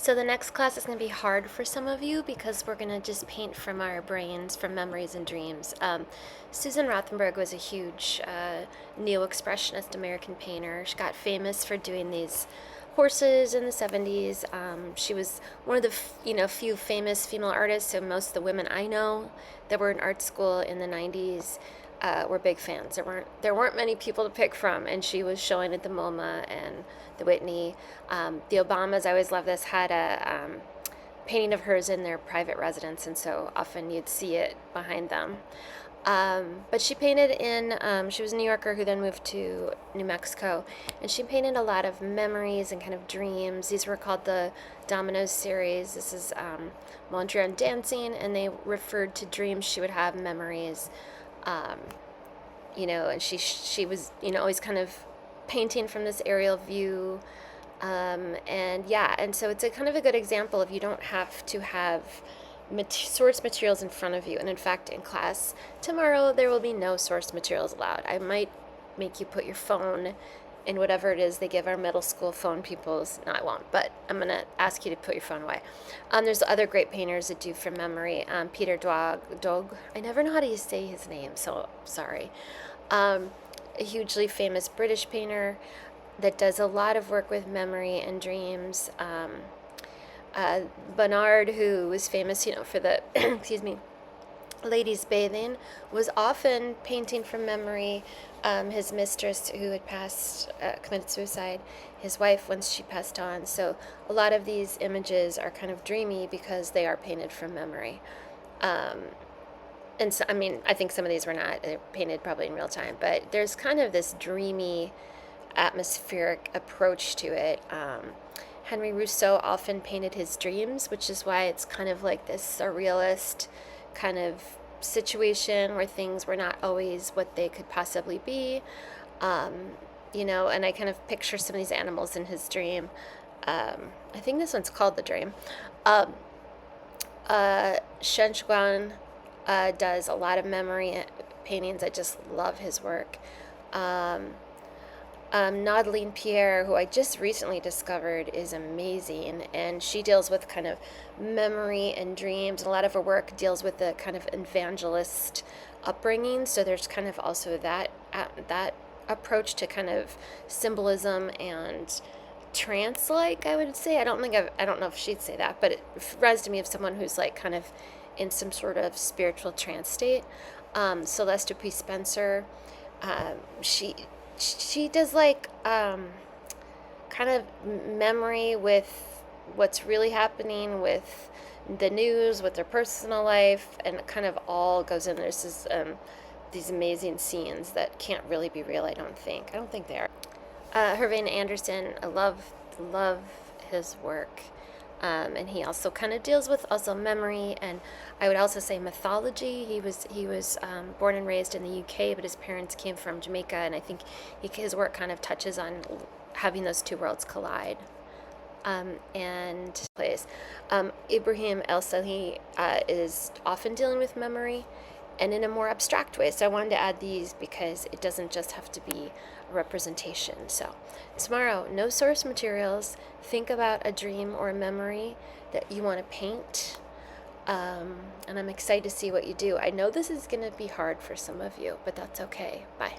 So the next class is going to be hard for some of you because we're going to just paint from our brains, from memories and dreams. Susan Rothenberg was a huge neo-expressionist American painter. She got famous for doing these horses in the 70s. She was one of the few famous female artists, so most of the women I know that were in art school in the 90s were big fans. There weren't many people to pick from, and she was showing at the MoMA and the Whitney. The Obamas, I always love this, had a painting of hers in their private residence, and so often you'd see it behind them. But she painted she was a New Yorker who then moved to New Mexico, and she painted a lot of memories and kind of dreams. These were called the Dominoes series. This is Mondrian dancing, and they referred to dreams she would have, memories. And she was, always kind of painting from this aerial view. And so it's a kind of a good example of you don't have to have source materials in front of you. And in fact, in class tomorrow, there will be no source materials allowed. I might make you put your phone in whatever it is they give our middle school phone peoples. No, I won't, but I'm going to ask you to put your phone away. There's other great painters that do from memory. Peter Doig. I never know how to say his name, so sorry. A hugely famous British painter that does a lot of work with memory and dreams. Bonnard, who was famous, for the, excuse me, ladies bathing, was often painting from memory. His mistress, who had committed suicide, his wife once she passed on. So a lot of these images are kind of dreamy because they are painted from memory. And so, I think some of these were not. They're painted probably in real time, but there's kind of this dreamy, atmospheric approach to it. Henri Rousseau often painted his dreams, which is why it's kind of like this surrealist kind of situation where things were not always what they could possibly be. And I kind of picture some of these animals in his dream. I think this one's called The Dream. Shenchuan does a lot of memory paintings. I just love his work. Naudline Pierre, who I just recently discovered, is amazing, and she deals with kind of memory and dreams. A lot of her work deals with the kind of evangelist upbringing, so there's kind of also that approach to kind of symbolism and trance-like, I would say. I don't know if she'd say that, but it reminds me of someone who's like kind of in some sort of spiritual trance state. Celeste Duprey-Spencer, she does like kind of memory with what's really happening with the news, with their personal life, and it kind of all goes in. There's these amazing scenes that can't really be real. I don't think they are. Hurvin Anderson, I love his work. And he also kind of deals with also memory, and I would also say mythology. He was born and raised in the UK, but his parents came from Jamaica, and I think his work kind of touches on having those two worlds collide. And plays. Ibram El-Salahi is often dealing with memory, and in a more abstract way. So I wanted to add these because it doesn't just have to be a representation. So tomorrow, no source materials. Think about a dream or a memory that you want to paint. And I'm excited to see what you do. I know this is going to be hard for some of you, but that's okay. Bye.